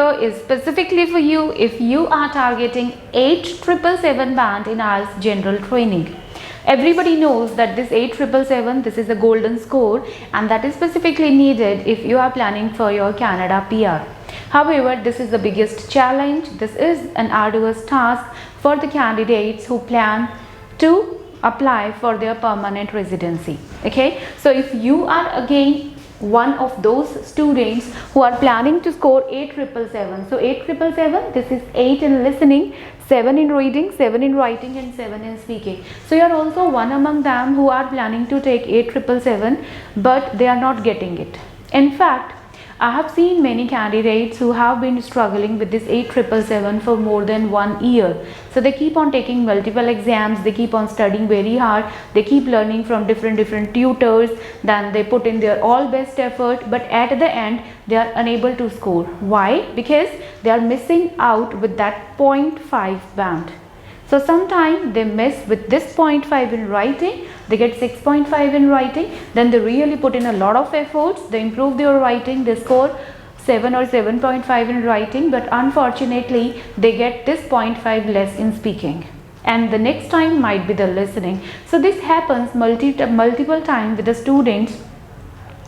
video is specifically for you if you are targeting 8777 band in IELTS general training. Everybody knows that this 8777, this is a golden score, and that is specifically needed if you are planning for your Canada PR. However, this is the biggest challenge. This is an arduous task for the candidates who plan to apply for their permanent residency. Okay, so if you are again one of those students who are planning to score 8777, so 8777, this is 8 in listening, 7 in reading, 7 in writing, and 7 in speaking. So you are also one among them who are planning to take 8777, but they are not getting it. In fact, I have seen many candidates who have been struggling with this 8777 for more than 1 year. So they keep on taking multiple exams, they keep on studying very hard, they keep learning from different tutors, then they put in their all best effort, but at the end they are unable to score. Why? Because they are missing out with that 0.5 band. So sometimes they miss with this 0.5 in writing, they get 6.5 in writing, then they really put in a lot of efforts, they improve their writing, they score 7 or 7.5 in writing, but unfortunately they get this 0.5 less in speaking, and the next time might be the listening. So this happens multiple times with the students,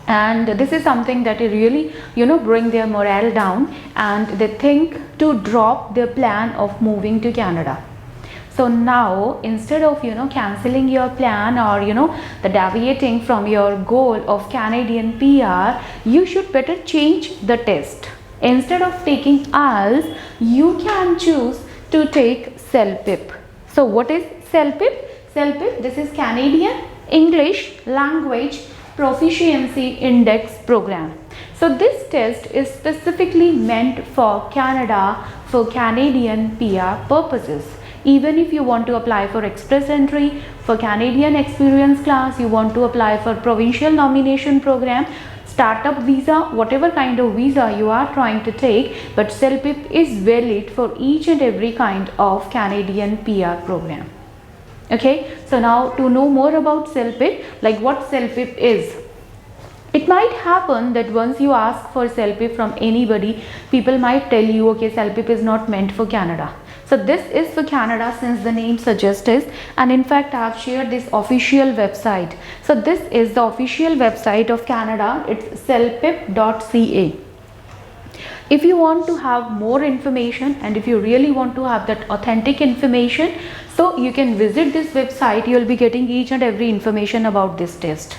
and this is something that really bring their morale down, and they think to drop their plan of moving to Canada. So now, instead of cancelling your plan or the deviating from your goal of Canadian PR, you should better change the test. Instead of taking IELTS, you can choose to take CELPIP. So what is CELPIP? CELPIP, this is Canadian English Language Proficiency Index program. So this test is specifically meant for Canada, for Canadian PR purposes. Even if you want to apply for express entry, for Canadian experience class, you want to apply for provincial nomination program, startup visa, whatever kind of visa you are trying to take, but CELPIP is valid for each and every kind of Canadian PR program. Okay, so now to know more about CELPIP, like what CELPIP is. It might happen that once you ask for CELPIP from anybody, people might tell you, okay, CELPIP is not meant for Canada. So this is for Canada, since the name suggests, and in fact I have shared this official website. So this is the official website of Canada. It's celpip.ca. If you want to have more information, and if you really want to have that authentic information, so you can visit this website. You will be getting each and every information about this test.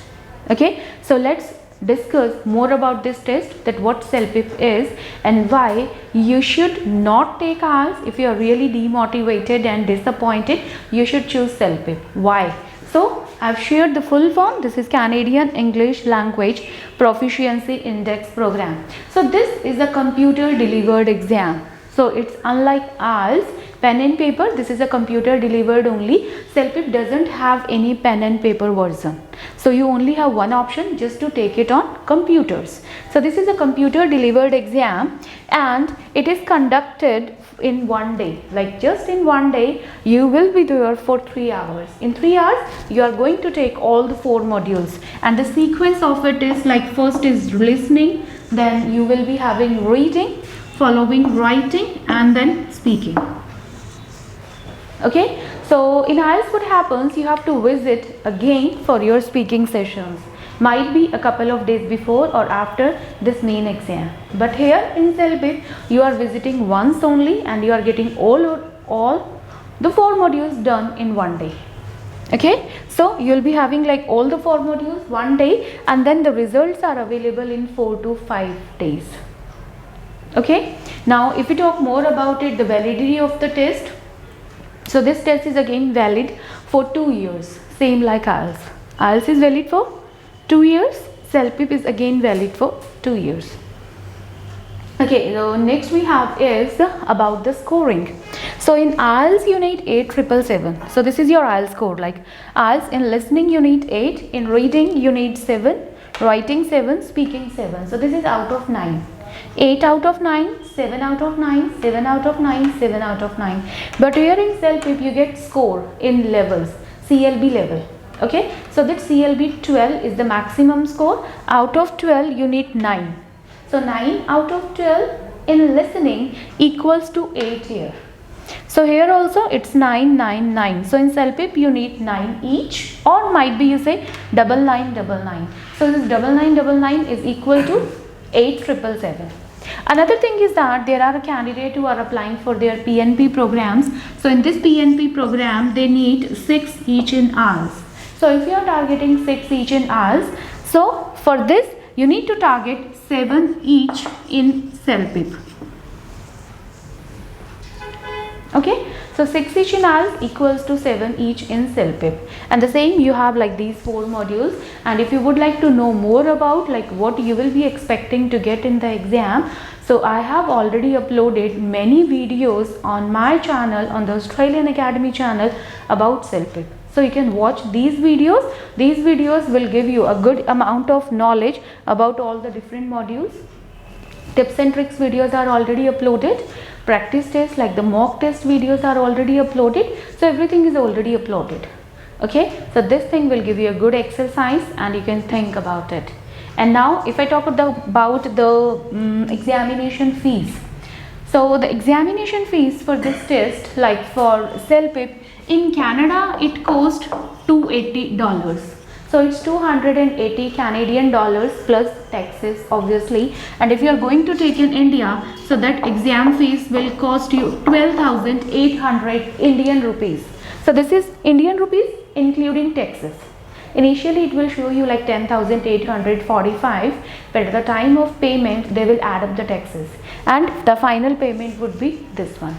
Okay, so let's discuss more about this test, that what CELPIP is and why you should not take IELTS. If you are really demotivated and disappointed, you should choose CELPIP. Why? So I've shared the full form. This is Canadian English Language Proficiency Index program. So this is a computer delivered exam. So it's unlike IELTS, pen and paper. This is a computer delivered only. CELPIP doesn't have any pen and paper version. So you only have one option, just to take it on computers. So this is a computer delivered exam, and it is conducted in 1 day. Like just in 1 day, you will be there for 3 hours. In 3 hours, you are going to take all the 4 modules, and the sequence of it is like, first is listening, then you will be having reading, following writing, and then speaking. Okay, so in IELTS what happens, you have to visit again for your speaking sessions. Might be a couple of days before or after this main exam. But here in CELPIP, you are visiting once only, and you are getting all the 4 modules done in 1 day. Okay, so you will be having like all the 4 modules 1 day, and then the results are available in 4 to 5 days. Okay, now if we talk more about it, the validity of the test. So this test is again valid for 2 years, same like IELTS. IELTS is valid for 2 years, CELPIP is again valid for 2 years. Okay, so next we have is about the scoring. So in IELTS you need 8777. So this is your IELTS score. Like IELTS, in listening you need 8, in reading you need 7, writing 7, speaking 7. So this is out of 9. 8 out of 9, 7 out of 9, 7 out of 9, 7 out of 9. But here in CELPIP you get score in levels, CLB level. Okay, so that CLB 12 is the maximum score. Out of 12 you need 9. So 9 out of 12 in listening equals to 8 here. So here also it's 9, 9, 9. So in CELPIP you need 9 each, or might be you say 9999. So this 9999 is equal to 8777. Another thing is that there are candidates who are applying for their PNP programs. So in this PNP program they need 6 each in hours. So if you are targeting 6 each in hours, so for this you need to target 7 each in CELPIP. Okay, so 6 each in hours equals to 7 each in CELPIP, and the same you have like these 4 modules. And if you would like to know more about like what you will be expecting to get in the exam, so I have already uploaded many videos on my channel, on the Australian Academy channel, about CELPIP. So you can watch these videos. These videos will give you a good amount of knowledge about all the different modules. Tips and tricks videos are already uploaded. Practice tests like the mock test videos are already uploaded. So everything is already uploaded. Okay, so this thing will give you a good exercise and you can think about it. And now if I talk about the examination fees. So the examination fees for this test, like for CELPIP, in Canada it cost $280. So it's 280 Canadian dollars plus taxes obviously. And if you are going to take in India, so that exam fees will cost you 12,800 Indian rupees. So this is Indian rupees including taxes. Initially it will show you like 10,845, but at the time of payment they will add up the taxes and the final payment would be this one.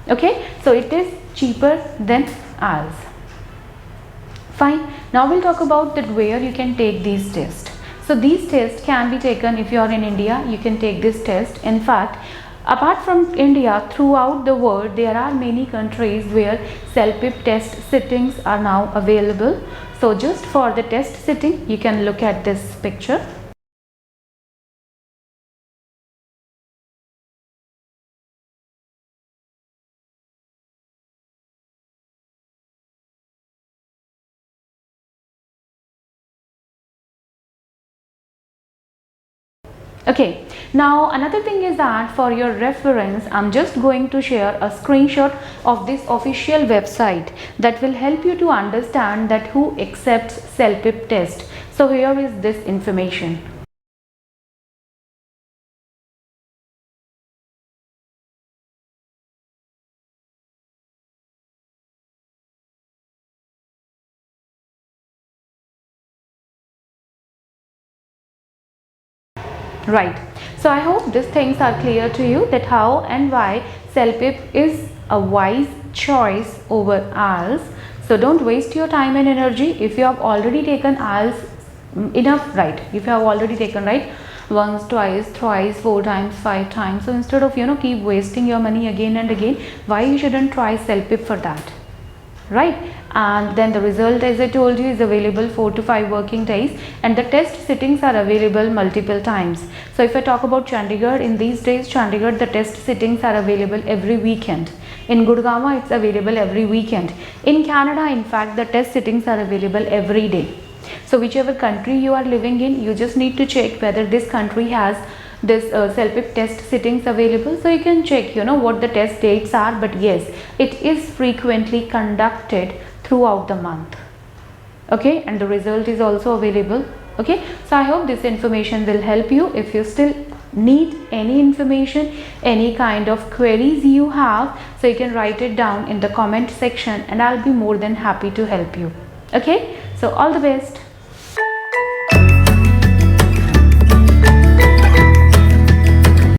Okay, so it is cheaper than ours. Fine. Now we'll talk about that where you can take these tests. So these tests can be taken if you are in India, you can take this test. In fact, apart from India, throughout the world there are many countries where CELPIP test sittings are now available. So just for the test sitting, you can look at this picture. Okay, now another thing is that for your reference, I'm just going to share a screenshot of this official website that will help you to understand that who accepts CELPIP test. So here is this information. Right. So I hope these things are clear to you, that how and why CELPIP is a wise choice over IELTS. So don't waste your time and energy. If you have already taken IELTS enough, right? If you have already taken, right, once, twice, thrice, 4 times, 5 times. So instead of keep wasting your money again and again, why you shouldn't try CELPIP for that? Right? And then the result, as I told you, is available 4 to 5 working days, and the test sittings are available multiple times. So if I talk about Chandigarh, in these days Chandigarh, the test sittings are available every weekend. In Gurgaon it's available every weekend. In Canada, in fact, the test sittings are available every day. So whichever country you are living in, you just need to check whether this country has this CELPIP test sittings available. So you can check what the test dates are, but yes, it is frequently conducted throughout the month. Okay, and the result is also available. Okay, so I hope this information will help you. If you still need any information, any kind of queries you have, so you can write it down in the comment section and I'll be more than happy to help you. Okay, so all the best.